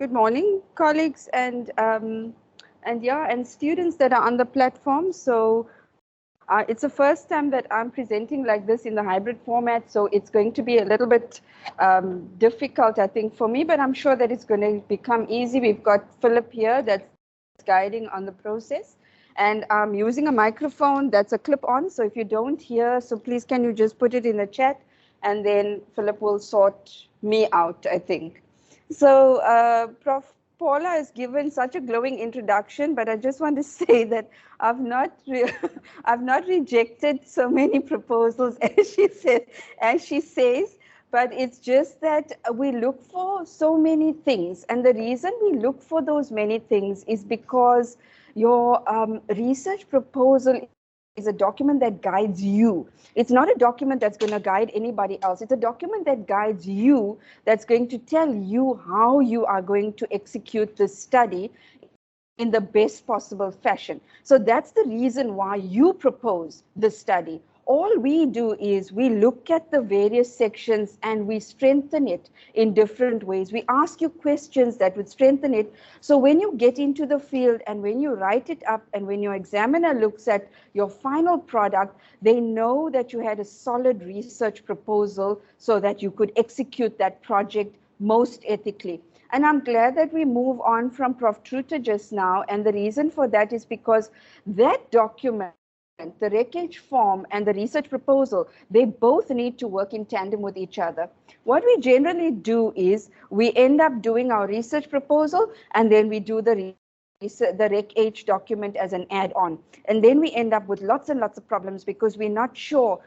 Good morning, colleagues and students that are on the platform. So it's the first time that I'm presenting like this in the hybrid format. So it's going to be a little bit difficult, I think, for me, but I'm sure that it's going to become easy. We've got Philip here that's guiding on the process. And I'm using a microphone that's a clip-on. So if you don't hear, so please can you just put it in the chat, and then Philip will sort me out, I think. So Prof. Paula has given such a glowing introduction, but I just want to say that I've not rejected so many proposals as she says, but it's just that we look for so many things, and the reason we look for those many things is because your research proposal is a document that guides you. It's not a document that's going to guide anybody else. It's a document that guides you, that's going to tell you how you are going to execute this study in the best possible fashion. So that's the reason why you propose the study. All we do is we look at the various sections and we strengthen it in different ways. We ask you questions that would strengthen it. So when you get into the field and when you write it up and when your examiner looks at your final product, they know that you had a solid research proposal so that you could execute that project most ethically. And I'm glad that we move on from Prof. Truter just now. And the reason for that is because that document, the RECH form and the research proposal, they both need to work in tandem with each other. What we generally do is we end up doing our research proposal and then we do the RECH document as an add-on. And then we end up with lots and lots of problems because we're not sure,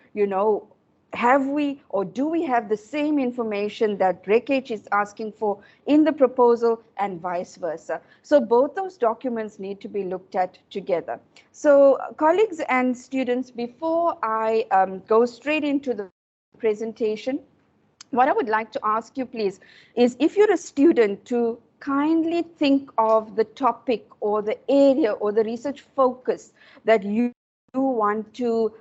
have we or do we have the same information that RECH is asking for in the proposal and vice versa. So both those documents need to be looked at together. So colleagues and students, before I go straight into the presentation, what I would like to ask you, please, is if you're a student to kindly think of the topic or the area or the research focus that you want to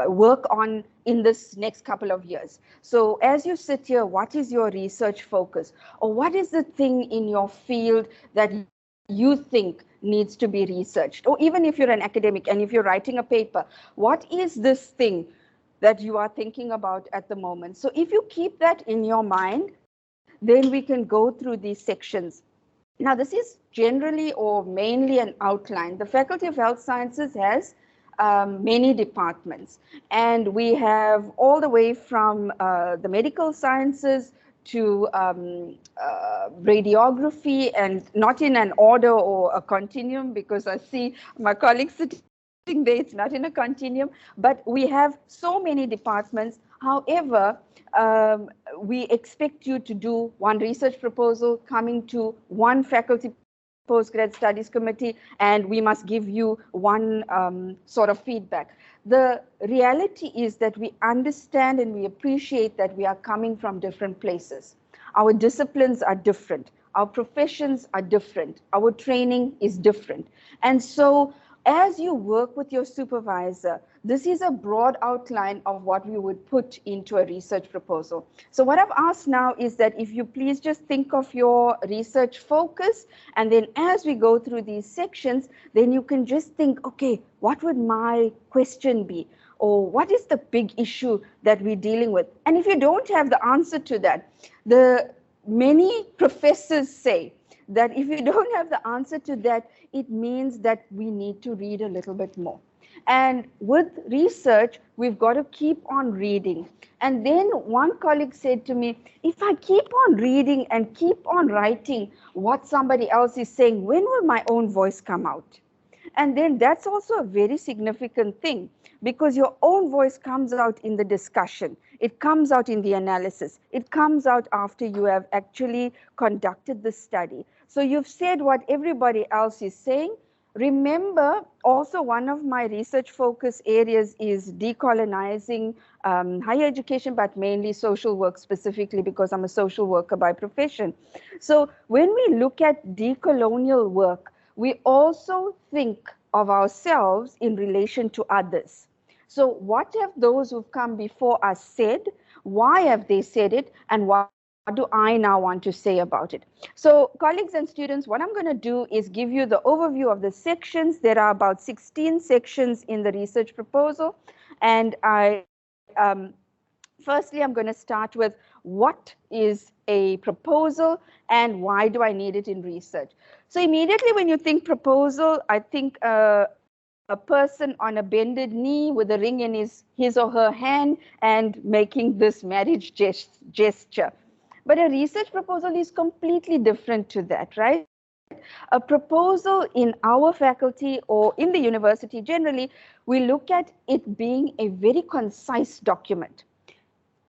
work on in this next couple of years. So as you sit here, what is your research focus? Or what is the thing in your field that you think needs to be researched? Or even if you're an academic and if you're writing a paper, what is this thing that you are thinking about at the moment? So if you keep that in your mind, then we can go through these sections. Now, this is generally or mainly an outline. The Faculty of Health Sciences has many departments, and we have all the way from the medical sciences to radiography, and not in an order or a continuum, because I see my colleagues sitting there, it's not in a continuum, but we have so many departments. However, we expect you to do one research proposal coming to one faculty postgrad studies committee, and we must give you one sort of feedback. The reality is that we understand and we appreciate that we are coming from different places. Our disciplines are different. Our professions are different. Our training is different. And so as you work with your supervisor, this is a broad outline of what we would put into a research proposal. So what I've asked now is that if you please just think of your research focus, and then as we go through these sections, then you can just think, okay, what would my question be? Or what is the big issue that we're dealing with? And if you don't have the answer to that, the many professors say that if you don't have the answer to that, it means that we need to read a little bit more. And with research, we've got to keep on reading. And then one colleague said to me, if I keep on reading and keep on writing what somebody else is saying, when will my own voice come out? And then that's also a very significant thing, because your own voice comes out in the discussion. It comes out in the analysis. It comes out after you have actually conducted the study. So you've said what everybody else is saying. Remember, also one of my research focus areas is decolonizing higher education, but mainly social work specifically, because I'm a social worker by profession. So when we look at decolonial work, we also think of ourselves in relation to others. So what have those who've come before us said? Why have they said it? And what do I now want to say about it? So colleagues and students, what I'm going to do is give you the overview of the sections. There are about 16 sections in the research proposal. And firstly, I'm going to start with what is a proposal and why do I need it in research? So immediately when you think proposal, I think a person on a bended knee with a ring in his or her hand and making this marriage gesture. But a research proposal is completely different to that, right? A proposal in our faculty or in the university generally, we look at it being a very concise document.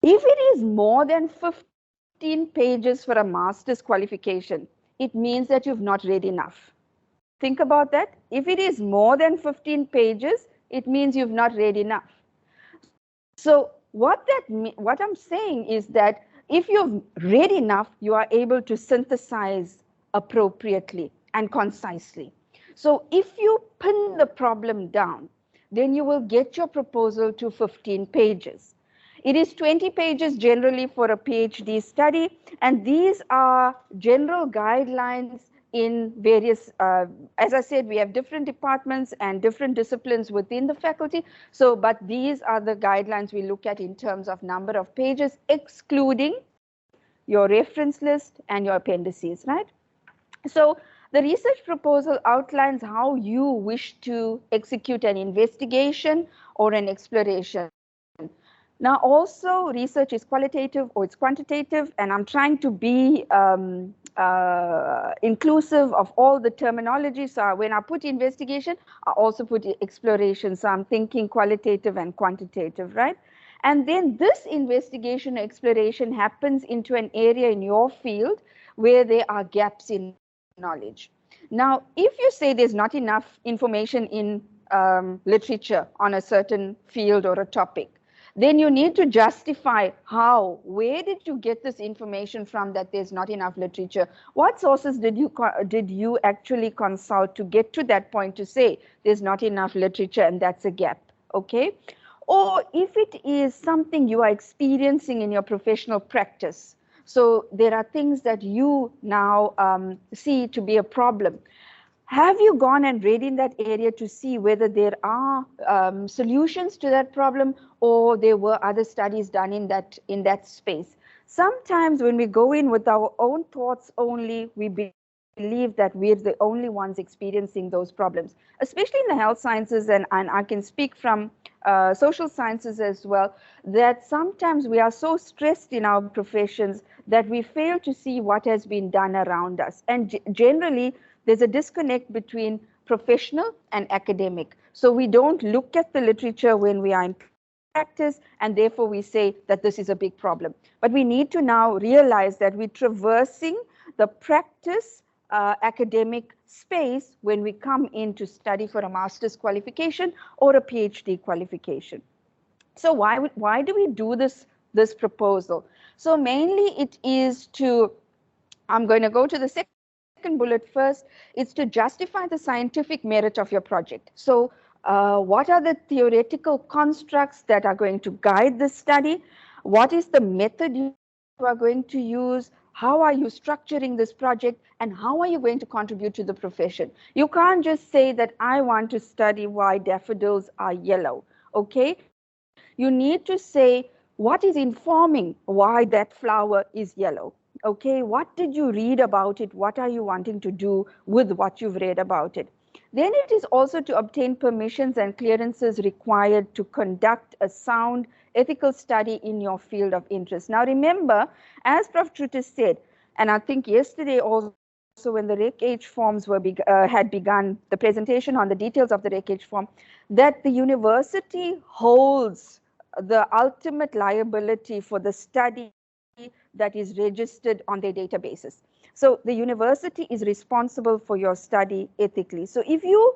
If it is more than 15 pages for a master's qualification, it means that you've not read enough. Think about that. If it is more than 15 pages, it means you've not read enough. So what I'm saying is that if you've read enough, you are able to synthesize appropriately and concisely. So if you pin the problem down, then you will get your proposal to 15 pages. It is 20 pages generally for a PhD study, and these are general guidelines in various, as I said, we have different departments and different disciplines within the faculty. So, but these are the guidelines we look at in terms of number of pages, excluding your reference list and your appendices, right? So the research proposal outlines how you wish to execute an investigation or an exploration. Now, also, research is qualitative or it's quantitative, and I'm trying to be inclusive of all the terminology. So when I put investigation, I also put exploration. So I'm thinking qualitative and quantitative, right? And then this investigation or exploration happens into an area in your field where there are gaps in knowledge. Now, if you say there's not enough information in literature on a certain field or a topic, then you need to justify how, where did you get this information from that there's not enough literature? What sources did you actually consult to get to that point to say there's not enough literature and that's a gap, okay? Or if it is something you are experiencing in your professional practice, so there are things that you now see to be a problem. Have you gone and read in that area to see whether there are solutions to that problem, or there were other studies done in that space? Sometimes when we go in with our own thoughts only, we believe that we're the only ones experiencing those problems, especially in the health sciences, and I can speak from social sciences as well, that sometimes we are so stressed in our professions that we fail to see what has been done around us. And generally, there's a disconnect between professional and academic. So we don't look at the literature when we are in practice, and therefore we say that this is a big problem. But we need to now realize that we're traversing the practice academic space when we come in to study for a master's qualification or a PhD qualification. So why do we do this proposal? So mainly it is to, I'm going to go to the second bullet first. It's to justify the scientific merit of your project. So what are the theoretical constructs that are going to guide the study? What is the method you are going to use? How are you structuring this project, and how are you going to contribute to the profession? You can't just say that I want to study why daffodils are yellow, okay? You need to say what is informing why that flower is yellow. Okay, what did you read about it? What are you wanting to do with what you've read about it? Then it is also to obtain permissions and clearances required to conduct a sound ethical study in your field of interest. Now remember, as Prof. Trutis said, and I think yesterday also when the REC-H forms were had begun, the presentation on the details of the REC-H form, that the university holds the ultimate liability for the study that is registered on their databases. So the university is responsible for your study ethically. So if you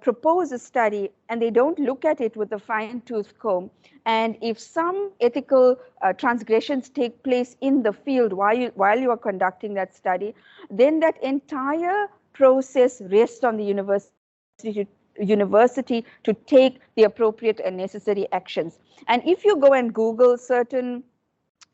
propose a study and they don't look at it with a fine-tooth comb, and if some ethical transgressions take place in the field while you are conducting that study, then that entire process rests on the university to take the appropriate and necessary actions. And if you go and Google certain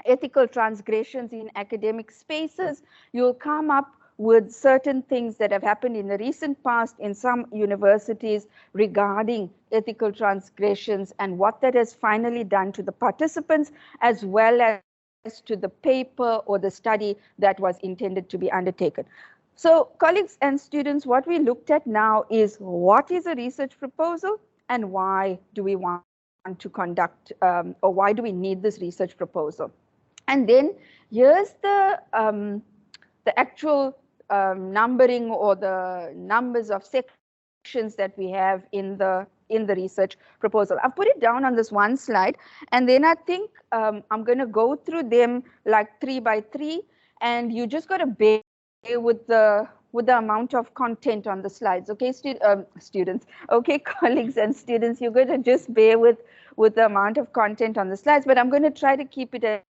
ethical transgressions in academic spaces, you'll come up with certain things that have happened in the recent past in some universities regarding ethical transgressions and what that has finally done to the participants, as well as to the paper or the study that was intended to be undertaken. So colleagues and students, what we looked at now is what is a research proposal and why do we want to conduct or why do we need this research proposal? And then here's the actual numbering or the numbers of sections that we have in the research proposal. I've put it down on this one slide, and then I think I'm going to go through them like 3 by 3, and you just got to bear with the amount of content on the slides. Okay, students. Okay, colleagues and students, you're going to just bear with the amount of content on the slides, but I'm going to try to keep it as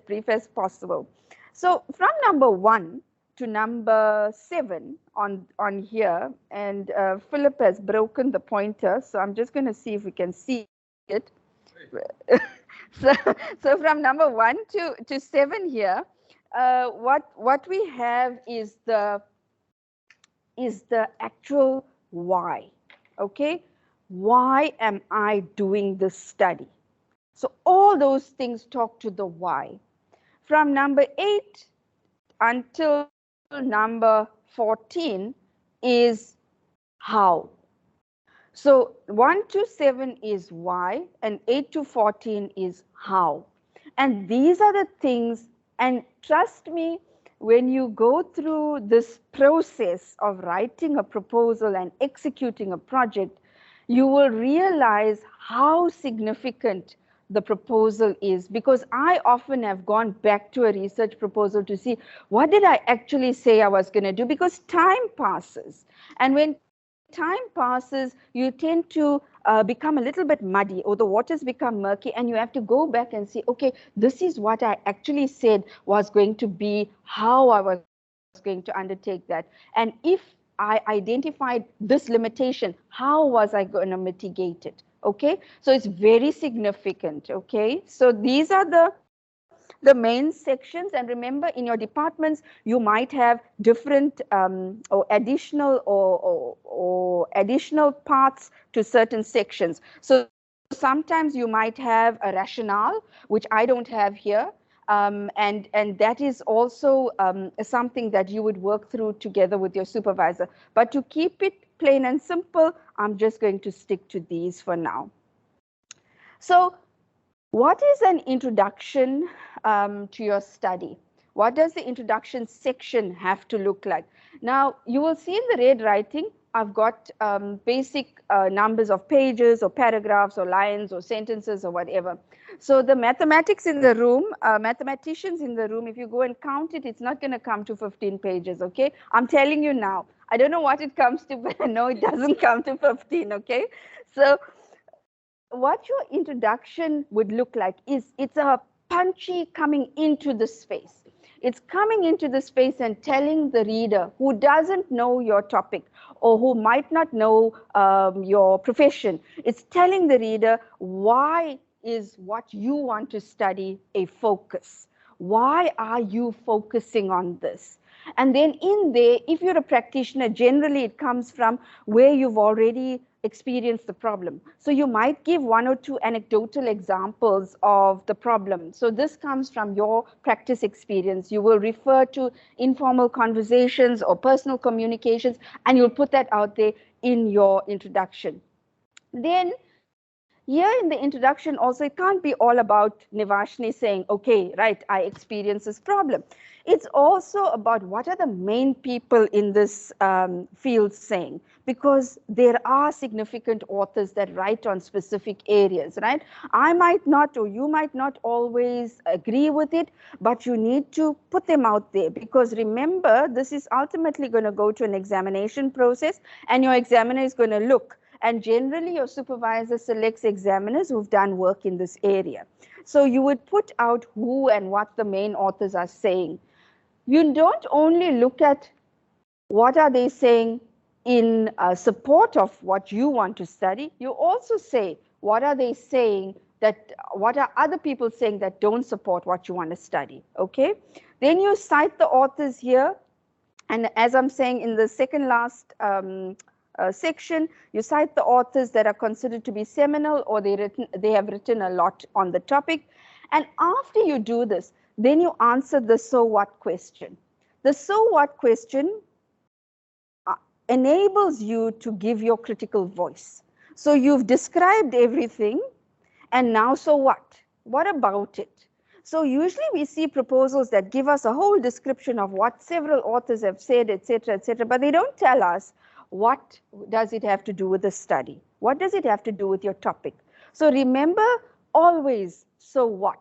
brief as possible. So from number 1 to number 7 on here, and Philip has broken the pointer, so I'm just going to see if we can see it. So from number 1 to 7 here, what we have is the actual why. Okay, why am I doing this study? So all those things talk to the why. From number 8 until number 14 is how. So 1 to 7 is why, and 8 to 14 is how. And these are the things, and trust me, when you go through this process of writing a proposal and executing a project, you will realize how significant the proposal is, because I often have gone back to a research proposal to see what did I actually say I was going to do, because time passes, and when time passes you tend to become a little bit muddy, or the waters become murky, and you have to go back and see, okay, this is what I actually said was going to be, how I was going to undertake that, and if I identified this limitation, how was I going to mitigate it? Okay, so it's very significant. Okay, so these are the main sections, and remember, in your departments you might have different or additional or additional parts to certain sections. So sometimes you might have a rationale, which I don't have here, and that is also something that you would work through together with your supervisor. But to keep it plain and simple, I'm just going to stick to these for now. So what is an introduction to your study? What does the introduction section have to look like? Now, you will see in the red writing, I've got basic numbers of pages or paragraphs or lines or sentences or whatever. So the mathematics in the room, mathematicians in the room, if you go and count it, it's not going to come to 15 pages, okay? I'm telling you now. I don't know what it comes to, but I know it doesn't come to 15, okay? So what your introduction would look like is it's a punchy coming into the space. It's coming into the space and telling the reader who doesn't know your topic or who might not know your profession. It's telling the reader why is what you want to study a focus. Why are you focusing on this? And then in there, if you're a practitioner, generally it comes from where you've already experienced the problem. So you might give 1 or 2 anecdotal examples of the problem. So this comes from your practice experience. You will refer to informal conversations or personal communications, and you'll put that out there in your introduction. Then here in the introduction also, it can't be all about Nivashni saying, okay, right, I experienced this problem. It's also about what are the main people in this field saying, because there are significant authors that write on specific areas, right? I might not, or you might not always agree with it, but you need to put them out there, because remember, this is ultimately going to go to an examination process, and your examiner is going to look. And generally, your supervisor selects examiners who've done work in this area. So you would put out who and what the main authors are saying. You don't only look at what are they saying in support of what you want to study. You also say, what are they saying that what are other people saying that don't support what you want to study, okay? Then you cite the authors here, and as I'm saying in the second last section, you cite the authors that are considered to be seminal or they have written a lot on the topic. And after you do this, then you answer the so what question. The so what question enables you to give your critical voice. So you've described everything, and now so what? What about it? So usually we see proposals that give us a whole description of what several authors have said, etc., but they don't tell us what does it have to do with the study? What does it have to do with your topic? So remember always, so what?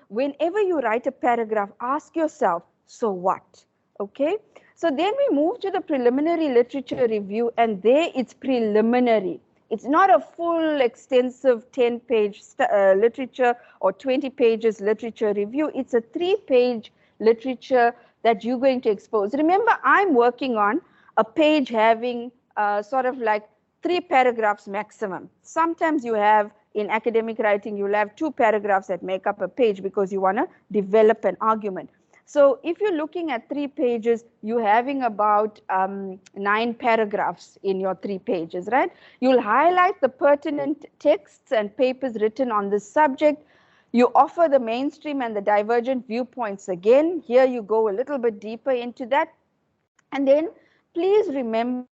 Whenever you write a paragraph, ask yourself, so what? Okay? So then we move to the preliminary literature review, and there it's preliminary. It's not a full, extensive 10-page literature or 20 pages literature review. It's a 3-page literature that you're going to expose. Remember, I'm working on a page having sort of like 3 paragraphs maximum. Sometimes you have, in academic writing, you'll have 2 paragraphs that make up a page because you want to develop an argument. So if you're looking at 3 pages, you're having about 9 paragraphs in your 3 pages, right? You'll highlight the pertinent texts and papers written on this subject. You offer the mainstream and the divergent viewpoints again. Here you go a little bit deeper into that. And then please remember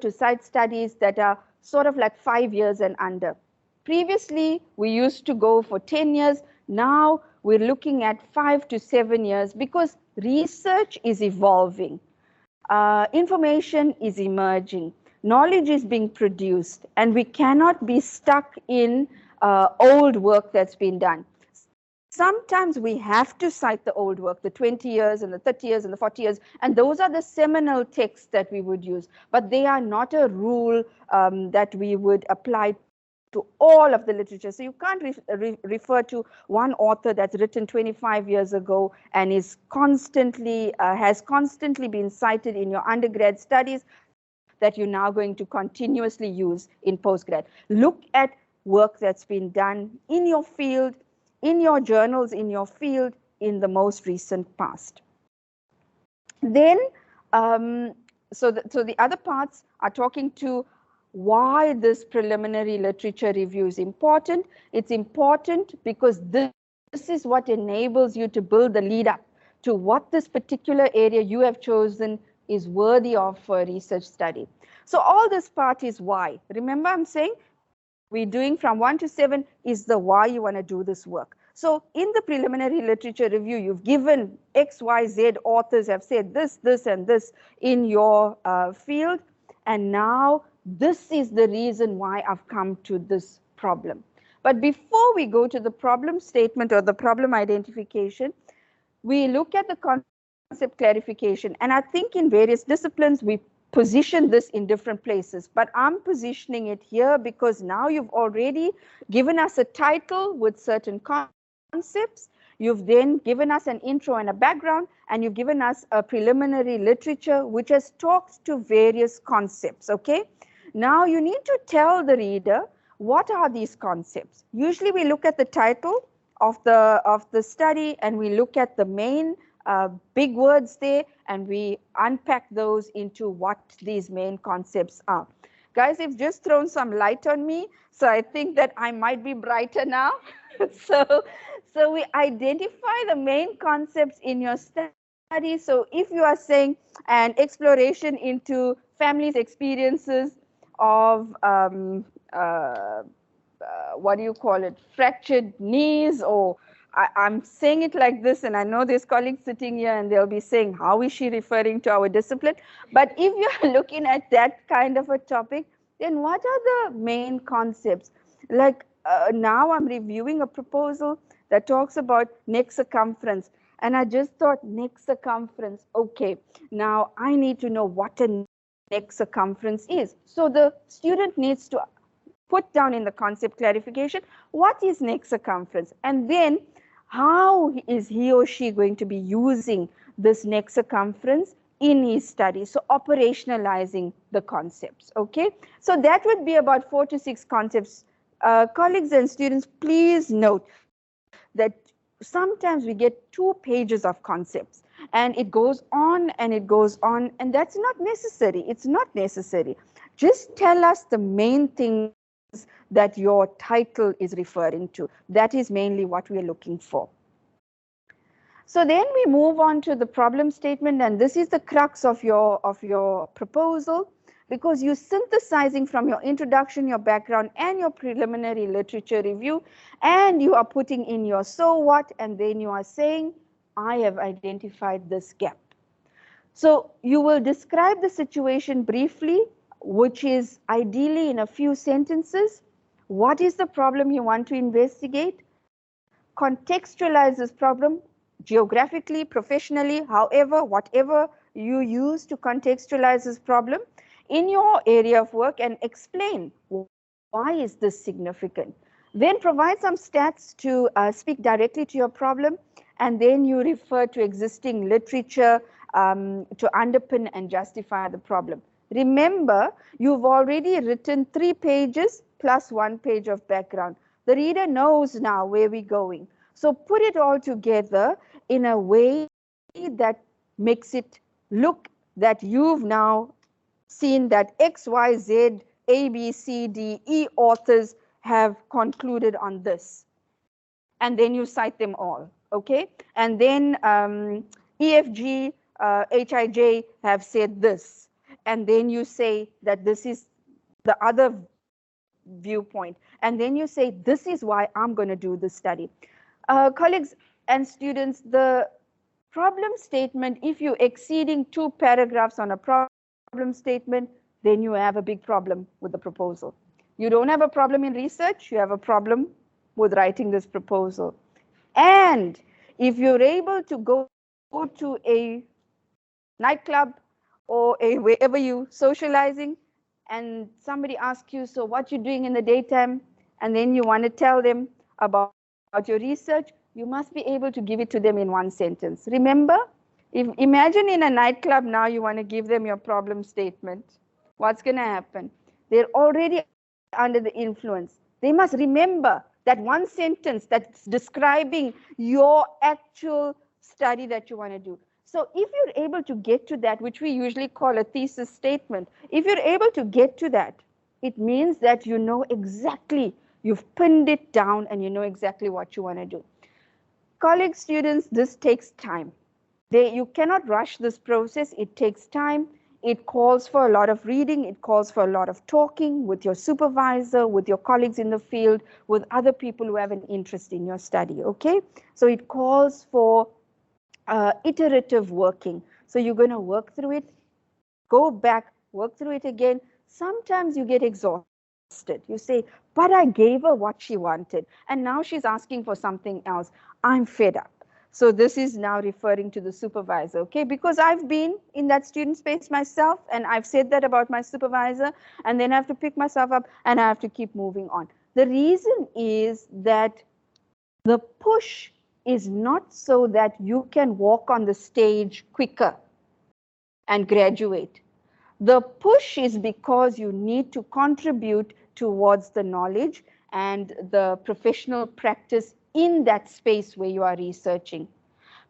to cite studies that are sort of like 5 years and under. Previously, we used to go for 10 years. Now we're looking at 5 to 7 years because research is evolving. Information is emerging. Knowledge is being produced, and we cannot be stuck in old work that's been done. Sometimes we have to cite the old work, the 20 years and the 30 years and the 40 years, and those are the seminal texts that we would use, but they are not a rule that we would apply to all of the literature. So you can't refer to one author that's written 25 years ago and is constantly, has constantly been cited in your undergrad studies that you're now going to continuously use in postgrad. Look at work that's been done in your field, in your journals, in your field, in the most recent past. Then, so the other parts are talking to why this preliminary literature review is important. It's important because this is what enables you to build the lead up to what this particular area you have chosen is worthy of for a research study. So all this part is why. Remember, I'm saying we're doing from 1 to 7 is the why you want to do this work. So in the preliminary literature review, you've given X, Y, Z authors have said this, this, and this in your field. And now this is the reason why I've come to this problem. But before we go to the problem statement or the problem identification, we look at the concept clarification. And I think in various disciplines, we position this in different places. But I'm positioning it here because now you've already given us a title with certain concepts. You've then given us an intro and a background, and you've given us a preliminary literature which has talked to various concepts, okay? Now you need to tell the reader what are these concepts. Usually we look at the title of the study and we look at the main big words there and we unpack those into what these main concepts are. Guys, it's just thrown some light on me, so I think that I might be brighter now. So we identify the main concepts in your study. So if you are saying an exploration into families' experiences of what do you call it, fractured knees, or I'm saying it like this, and I know there's colleagues sitting here and they'll be saying, how is she referring to our discipline? But if you're looking at that kind of a topic, then what are the main concepts? Like now I'm reviewing a proposal that talks about neck circumference. And I just thought neck circumference, okay, now I need to know what a neck circumference is. So the student needs to put down in the concept clarification, what is neck circumference? And then how is he or she going to be using this neck circumference in his study? So operationalizing the concepts, okay? So that would be about 4 to 6 concepts Colleagues and students, please note that sometimes we get 2 pages of concepts and it goes on and it goes on, and that's not necessary. It's not necessary. Just tell us the main things that your title is referring to. That is mainly what we are looking for. So then we move on to the problem statement, and this is the crux of your proposal, because you're synthesizing from your introduction, your background, and your preliminary literature review, and you are putting in your so what, and then you are saying, I have identified this gap. So you will describe the situation briefly, which is ideally in a few sentences. What is the problem you want to investigate? Contextualize this problem geographically, professionally, however, whatever you use to contextualize this problem in your area of work, and explain why is this significant. Then provide some stats to speak directly to your problem, and then you refer to existing literature to underpin and justify the problem. Remember, you've already written 3 pages plus 1 page of background. The reader knows now where we're going. So put it all together in a way that makes it look that you've now seen that X, Y, Z, A, B, C, D, E authors have concluded on this. And then you cite them all, okay? And then EFG, HIJ have said this. And then you say that this is the other viewpoint. And then you say, this is why I'm going to do this study. Colleagues and students, the problem statement, if you're exceeding 2 paragraphs on a problem statement, then you have a big problem with the proposal. You don't have a problem in research, you have a problem with writing this proposal. And if you're able to go to a nightclub or wherever you socializing, and somebody asks you, so what you're doing in the daytime, and then you want to tell them about your research, you must be able to give it to them in 1 sentence. Remember, imagine in a nightclub now you want to give them your problem statement. What's going to happen? They're already under the influence. They must remember that 1 sentence that's describing your actual study that you want to do. So if you're able to get to that, which we usually call a thesis statement, if you're able to get to that, it means that you know exactly, you've pinned it down and you know exactly what you want to do. Colleagues, students, this takes time. You cannot rush this process. It takes time. It calls for a lot of reading. It calls for a lot of talking with your supervisor, with your colleagues in the field, with other people who have an interest in your study, okay? So it calls for iterative working. So you're going to work through it, go back, work through it again. Sometimes you get exhausted. You say, but I gave her what she wanted, and now she's asking for something else. I'm fed up. So this is now referring to the supervisor, okay? Because I've been in that student space myself, and I've said that about my supervisor, and then I have to pick myself up and I have to keep moving on. The reason is that the push is not so that you can walk on the stage quicker and graduate. The push is because you need to contribute towards the knowledge and the professional practice in that space where you are researching.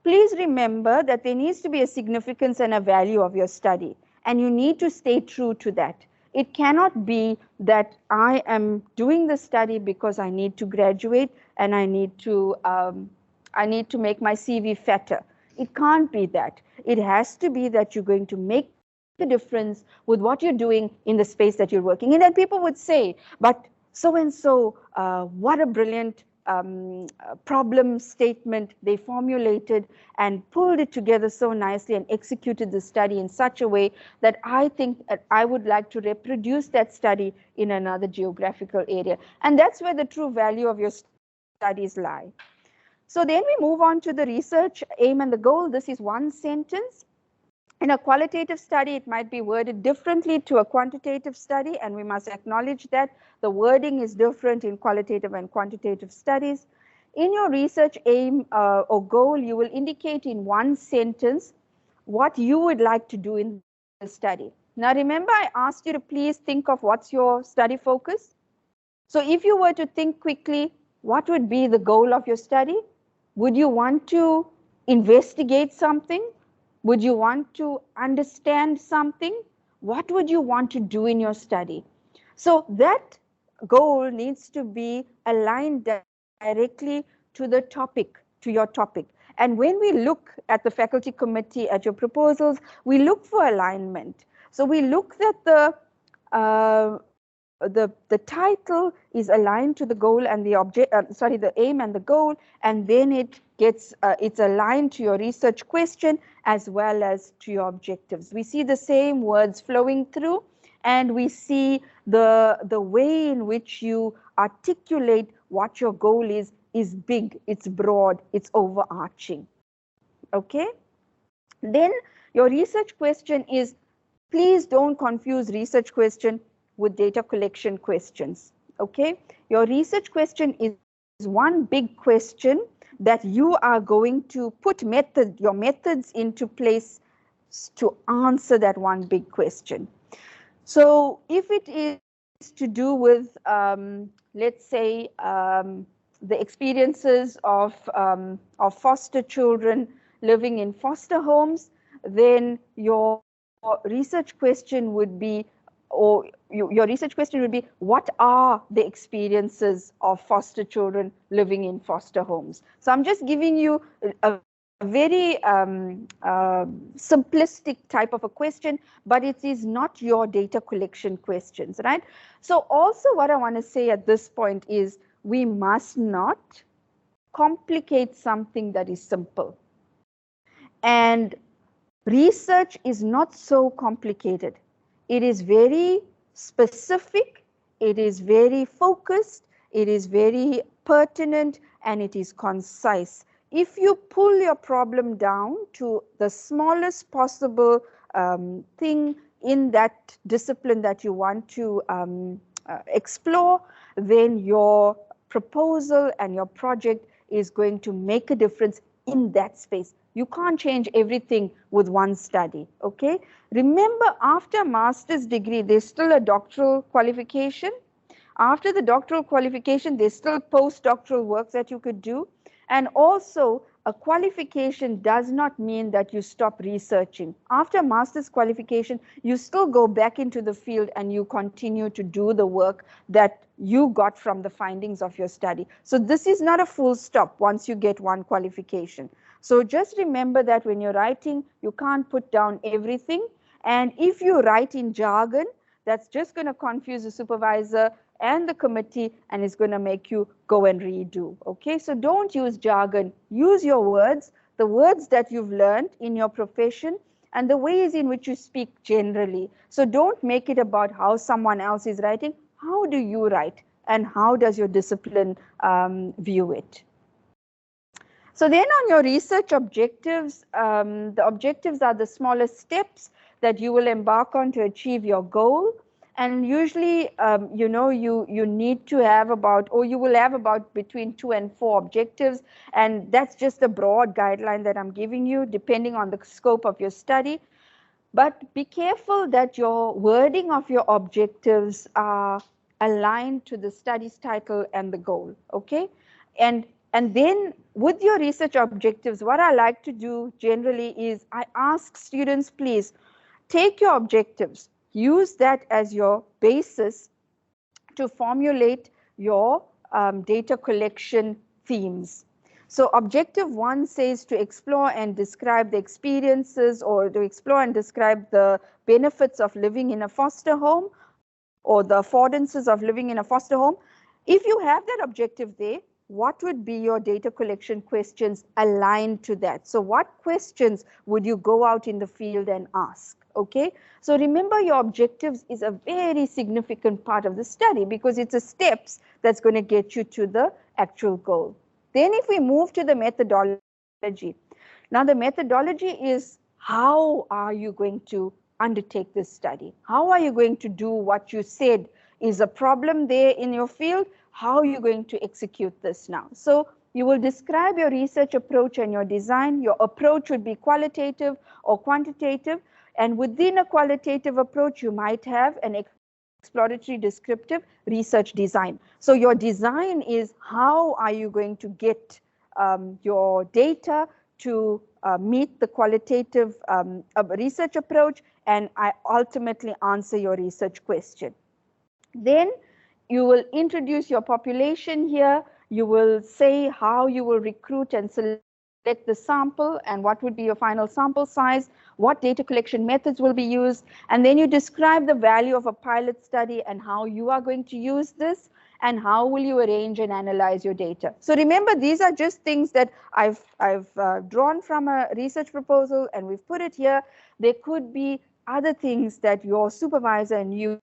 Please remember that there needs to be a significance and a value of your study, and you need to stay true to that. It cannot be that I am doing the study because I need to graduate and I need to make my CV fatter. It can't be that. It has to be that you're going to make a difference with what you're doing in the space that you're working in. And then people would say, but so-and-so, what a brilliant problem statement they formulated and pulled it together so nicely and executed the study in such a way that I think I would like to reproduce that study in another geographical area. And that's where the true value of your studies lie. So then we move on to the research aim and the goal. This is 1 sentence. In a qualitative study, it might be worded differently to a quantitative study, and we must acknowledge that the wording is different in qualitative and quantitative studies. In your research aim or goal, you will indicate in 1 sentence what you would like to do in the study. Now remember, I asked you to please think of what's your study focus. So if you were to think quickly, what would be the goal of your study? Would you want to investigate something? Would you want to understand something? What would you want to do in your study? So that goal needs to be aligned directly to the topic, to your topic. And when we look at the faculty committee, at your proposals, we look for alignment. So we look at the title is aligned to the goal and the the aim and the goal, and then it's aligned to your research question as well as to your objectives. We see the same words flowing through, and we see the way in which you articulate what your goal is big, it's broad, it's overarching. Okay? Then your research question is, please don't confuse research question with data collection questions. Okay? Your research question is one big question that you are going to put your methods into place to answer that one big question. So if it is to do with, let's say, the experiences of foster children living in foster homes, then your research question would be, your research question would be, what are the experiences of foster children living in foster homes? So I'm just giving you a very simplistic type of a question, but it is not your data collection questions, right? So also what I want to say at this point is, we must not complicate something that is simple. And research is not so complicated. It is very specific, it is very focused, it is very pertinent, and it is concise. If you pull your problem down to the smallest possible thing in that discipline that you want to explore, then your proposal and your project is going to make a difference in that space. You can't change everything with one study, okay? Remember, after master's degree, there's still a doctoral qualification. After the doctoral qualification, there's still postdoctoral work that you could do. And also, a qualification does not mean that you stop researching. After master's qualification, you still go back into the field and you continue to do the work that you got from the findings of your study. So this is not a full stop once you get one qualification. So just remember that when you're writing, you can't put down everything. And if you write in jargon, that's just going to confuse the supervisor and the committee, and it's going to make you go and redo. Okay, so don't use jargon. Use your words, the words that you've learned in your profession, and the ways in which you speak generally. So don't make it about how someone else is writing. How do you write, and how does your discipline view it? So then on your research objectives, the objectives are the smallest steps that you will embark on to achieve your goal. And usually, you need to have about, or you will have about between 2 and 4 objectives. And that's just a broad guideline that I'm giving you, depending on the scope of your study. But be careful that your wording of your objectives are aligned to the study's title and the goal, okay? And then with your research objectives, what I like to do generally is I ask students, please take your objectives, use that as your basis to formulate your data collection themes. So objective 1 says to explore and describe the experiences, or to explore and describe the benefits of living in a foster home, or the affordances of living in a foster home. If you have that objective there, what would be your data collection questions aligned to that? So what questions would you go out in the field and ask? Okay, so remember, your objectives is a very significant part of the study, because it's the steps that's going to get you to the actual goal. Then if we move to the methodology, now the methodology is, how are you going to undertake this study? How are you going to do what you said is a problem there in your field? How are you going to execute this now? So you will describe your research approach and your design. Your approach would be qualitative or quantitative. And within a qualitative approach, you might have an exploratory, descriptive, research, design. So your design is how are you going to get your data to meet the qualitative research approach, and I ultimately answer your research question. Then you will introduce your population here. You will say how you will recruit and select the sample and what would be your final sample size, what data collection methods will be used, and then you describe the value of a pilot study and how you are going to use this and how will you arrange and analyze your data. So remember, these are just things that I've drawn from a research proposal and we've put it here. There could be other things that your supervisor and you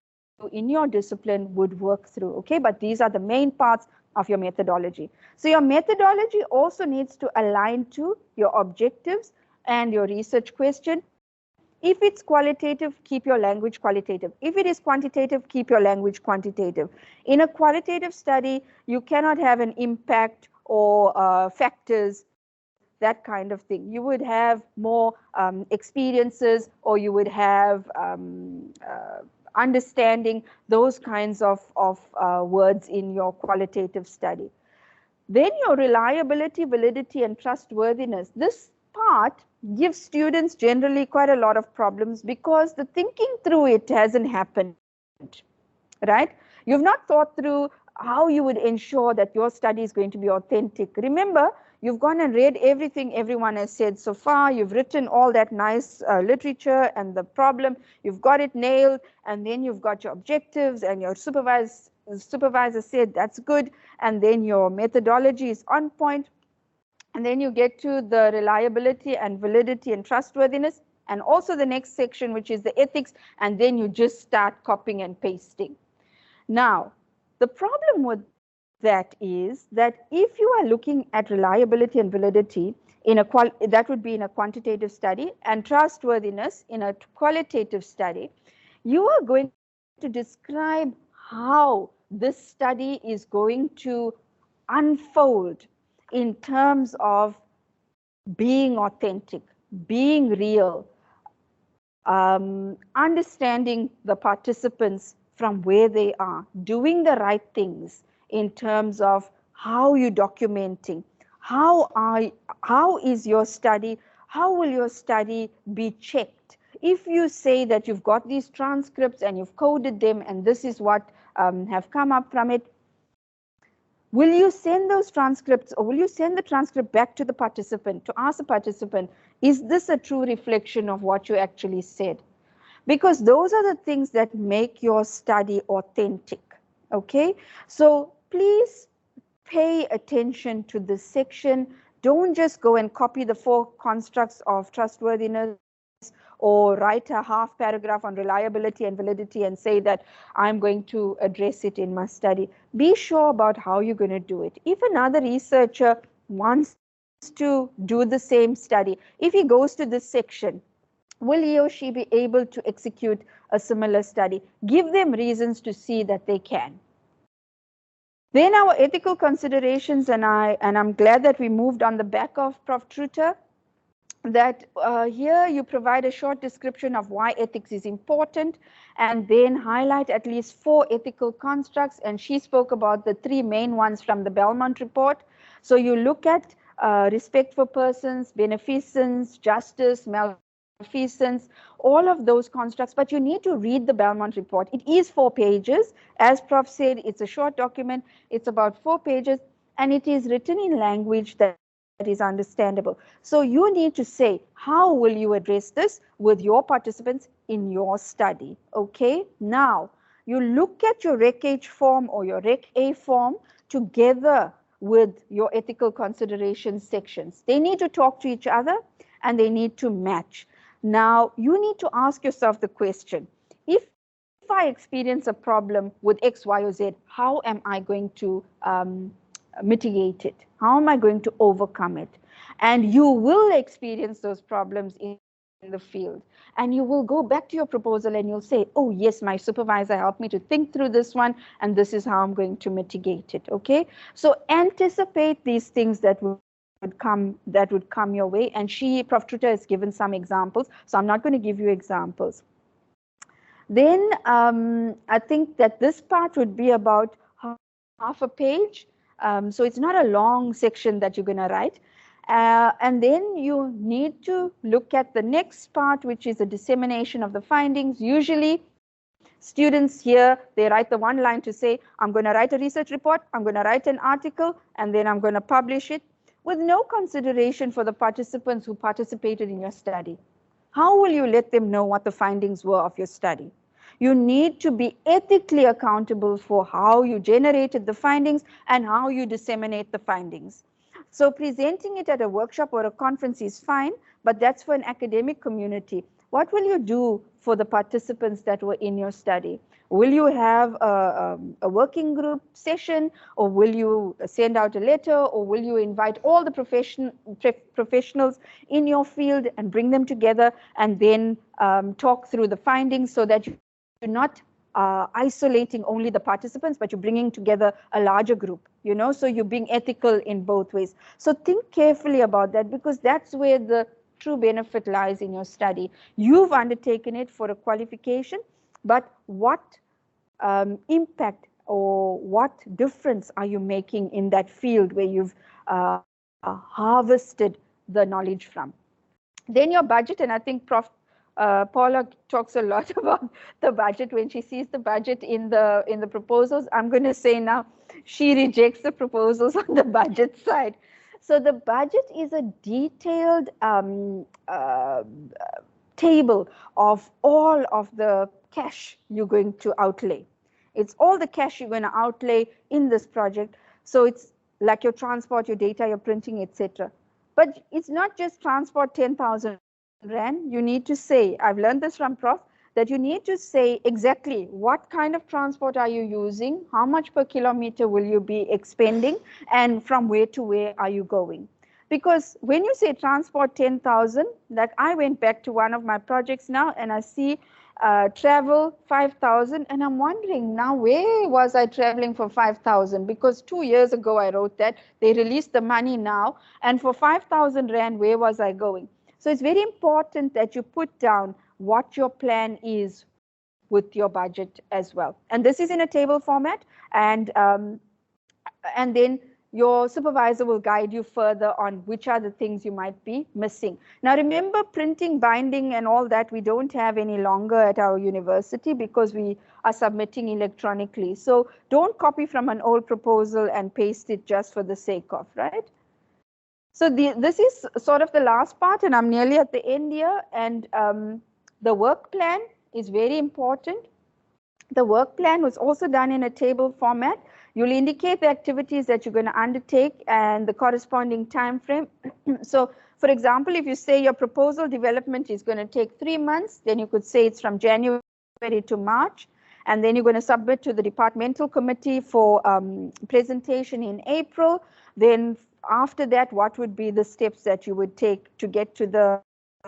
in your discipline would work through, okay? But these are the main parts of your methodology. So your methodology also needs to align to your objectives and your research question. If it's qualitative, keep your language qualitative. If it is quantitative, keep your language quantitative. In a qualitative study, you cannot have an impact or factors, that kind of thing. You would have more experiences, or you would have understanding, those kinds of words in your qualitative study. Then your reliability, validity, and trustworthiness. This part gives students generally quite a lot of problems because the thinking through it hasn't happened, right? You've not thought through how you would ensure that your study is going to be authentic. Remember, you've gone and read everything everyone has said so far. You've written all that nice literature and the problem. You've got it nailed, and then you've got your objectives, and your supervisor said that's good, and then your methodology is on point. And then you get to the reliability and validity and trustworthiness, and also the next section, which is the ethics, and then you just start copying and pasting. Now, the problem with that is that if you are looking at reliability and validity in a that would be in a quantitative study, and trustworthiness in a qualitative study, you are going to describe how this study is going to unfold in terms of being authentic, being real, understanding the participants from where they are, doing the right things in terms of how you're documenting, how is your study, how will your study be checked. If you say that you've got these transcripts and you've coded them and this is what have come up from it, will you send those transcripts, or will you send the transcript back to the participant to ask the participant, is this a true reflection of what you actually said? Because those are the things that make your study authentic, okay? So please pay attention to this section. Don't just go and copy the 4 constructs of trustworthiness or write a half paragraph on reliability and validity and say that I'm going to address it in my study. Be sure about how you're going to do it. If another researcher wants to do the same study, if he goes to this section, will he or she be able to execute a similar study? Give them reasons to see that they can. Then our ethical considerations, and I'm glad that we moved on the back of Prof. Truter, that here you provide a short description of why ethics is important, and then highlight at least 4 ethical constructs, and she spoke about the 3 main ones from the Belmont report. So you look at respect for persons, beneficence, justice, malfeasance, all of those constructs, but you need to read the Belmont report. It is 4 pages. As Prof said, it's a short document. It's about 4 pages, and it is written in language that is understandable. So you need to say, how will you address this with your participants in your study? Okay, now you look at your Rec H form or your Rec A form together with your ethical considerations sections. They need to talk to each other and they need to match. Now you need to ask yourself the question, if I experience a problem with X, Y, or Z, how am I going to mitigate it? How am I going to overcome it? And you will experience those problems in the field. And you will go back to your proposal and you'll say, oh yes, my supervisor helped me to think through this one, and this is how I'm going to mitigate it, okay? So anticipate these things that would come your way. And Prof. Truter has given some examples, so I'm not going to give you examples. Then I think that this part would be about half a page. So it's not a long section that you're going to write. And then you need to look at the next part, which is the dissemination of the findings. Usually students here, they write the one line to say, I'm going to write a research report, I'm going to write an article, and then I'm going to publish it, with no consideration for the participants who participated in your study. How will you let them know what the findings were of your study? You need to be ethically accountable for how you generated the findings and how you disseminate the findings. So presenting it at a workshop or a conference is fine, but that's for an academic community. What will you do for the participants that were in your study? Will you have a working group session, or will you send out a letter, or will you invite all the professionals in your field and bring them together and then talk through the findings, so that you're not isolating only the participants, but you're bringing together a larger group, you know, so you're being ethical in both ways. So think carefully about that, because that's where the true benefit lies in your study. You've undertaken it for a qualification, but what impact or what difference are you making in that field where you've harvested the knowledge from? Then your budget, and I think Prof. Paula talks a lot about the budget when she sees the budget in the proposals. I'm going to say now she rejects the proposals on the budget side. So the budget is a detailed table of all of the cash you're going to outlay. It's all the cash you're going to outlay in this project. So it's like your transport, your data, your printing, etc. But it's not just transport 10,000 Rand. You need to say, I've learned this from Prof, that you need to say exactly what kind of transport are you using, how much per kilometer will you be expending, and from where to where are you going. Because when you say transport 10,000, like I went back to one of my projects now and I see travel 5,000, and I'm wondering now, where was I traveling for 5,000? Because 2 years ago I wrote that, they released the money now, and for 5,000 Rand, where was I going? So it's very important that you put down what your plan is with your budget as well. And this is in a table format, and then your supervisor will guide you further on which are the things you might be missing. Now remember, printing, binding and all that we don't have any longer at our university because we are submitting electronically. So don't copy from an old proposal and paste it just for the sake of, right? So this is sort of the last part, and I'm nearly at the end here. And the work plan is very important. The work plan was also done in a table format. You'll indicate the activities that you're going to undertake and the corresponding time frame. So, for example, if you say your proposal development is going to take 3 months, then you could say it's from January to March, and then you're going to submit to the departmental committee for presentation in April. Then after that, what would be the steps that you would take to get to the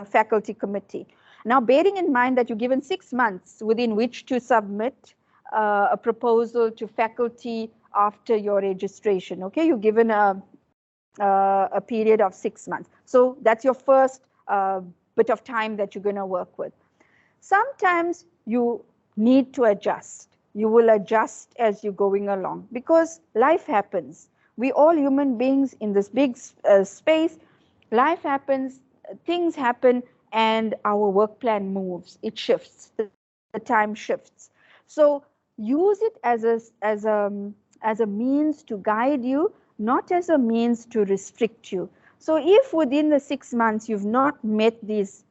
faculty committee? Now, bearing in mind that you're given 6 months within which to submit a proposal to faculty after your registration, okay? You're given a period of 6 months. So that's your first bit of time that you're going to work with. Sometimes you need to adjust. You will adjust as you're going along because life happens. We all human beings in this big space. Life happens, things happen, and our work plan moves. It shifts. The time shifts. So use it as a means to guide you, not as a means to restrict you. So if within the 6 months you've not met these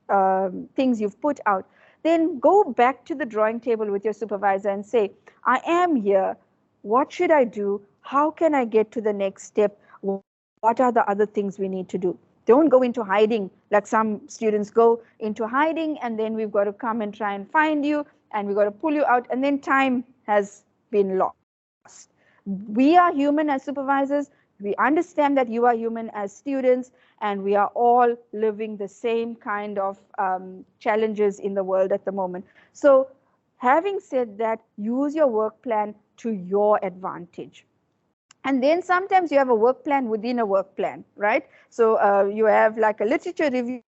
things you've put out, then go back to the drawing table with your supervisor and say, I am here. What should I do? How can I get to the next step? What are the other things we need to do? Don't go into hiding like some students go into hiding, and then we've got to come and try and find you, and we've got to pull you out, and then time has been lost. We are human as supervisors. We understand that you are human as students, and we are all living the same kind of challenges in the world at the moment. So having said that, use your work plan to your advantage. And then sometimes you have a work plan within a work plan, right? So you have like a literature review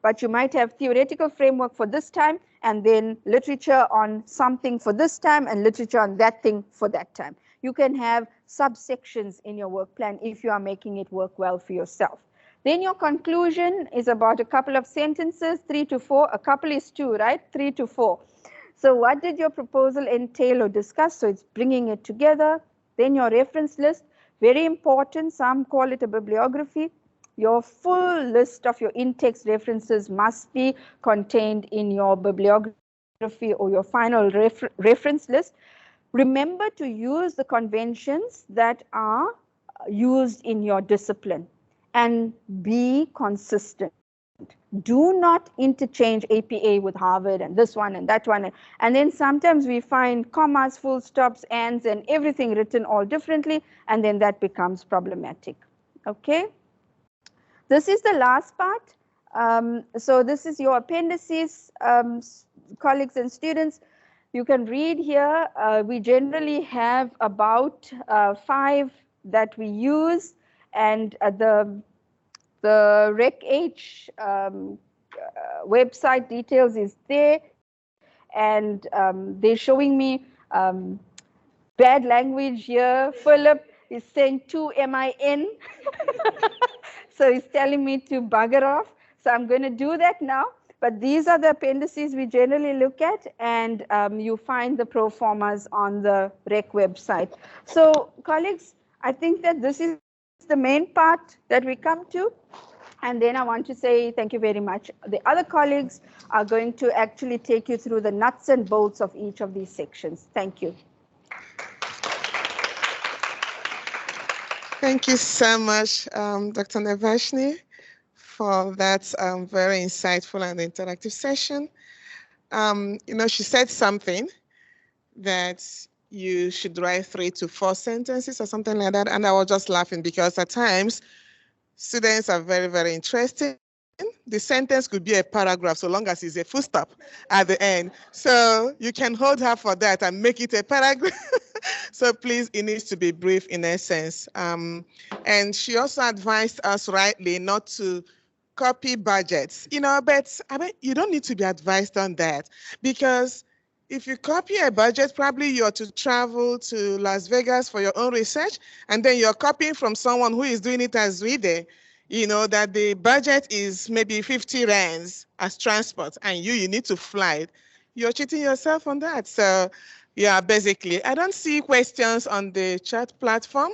but you might have theoretical framework for this time, and then literature on something for this time, and literature on that thing for that time. You can have subsections in your work plan if you are making it work well for yourself. Then your conclusion is about a couple of sentences, 3 to 4. A couple is 2, right? 3 to 4. So what did your proposal entail or discuss? So it's bringing it together. Then your reference list, very important. Some call it a bibliography. Your full list of your in-text references must be contained in your bibliography or your final reference list. Remember to use the conventions that are used in your discipline and be consistent. Do not interchange APA with Harvard and this one and that one. And then sometimes we find commas, full stops, ands, and everything written all differently, and then that becomes problematic. Okay? This is the last part. So this is your appendices, colleagues and students. You can read here. We generally have about 5 that we use, and the RecH website details is there, and they're showing me bad language here. Philip is saying 2 MIN. So he's telling me to bugger off. So I'm going to do that now. But these are the appendices we generally look at, and you find the pro formas on the REC website. So colleagues, I think that this is the main part that we come to. And then I want to say thank you very much. The other colleagues are going to actually take you through the nuts and bolts of each of these sections. Thank you. Thank you so much, Dr. Navashni, for that very insightful and interactive session. You know, she said something that you should write 3 to 4 sentences or something like that, and I was just laughing because at times students are very, very interested. The sentence could be a paragraph so long as it's a full stop at the end. So you can hold her for that and make it a paragraph. So please, it needs to be brief in essence. And she also advised us rightly not to copy budgets, you know, but I mean, you don't need to be advised on that, because if you copy a budget, probably you're to travel to Las Vegas for your own research, and then you're copying from someone who is doing it as we did. You know, that the budget is maybe 50 rands as transport, and you need to fly it. You're cheating yourself on that. So yeah, basically, I don't see questions on the chat platform.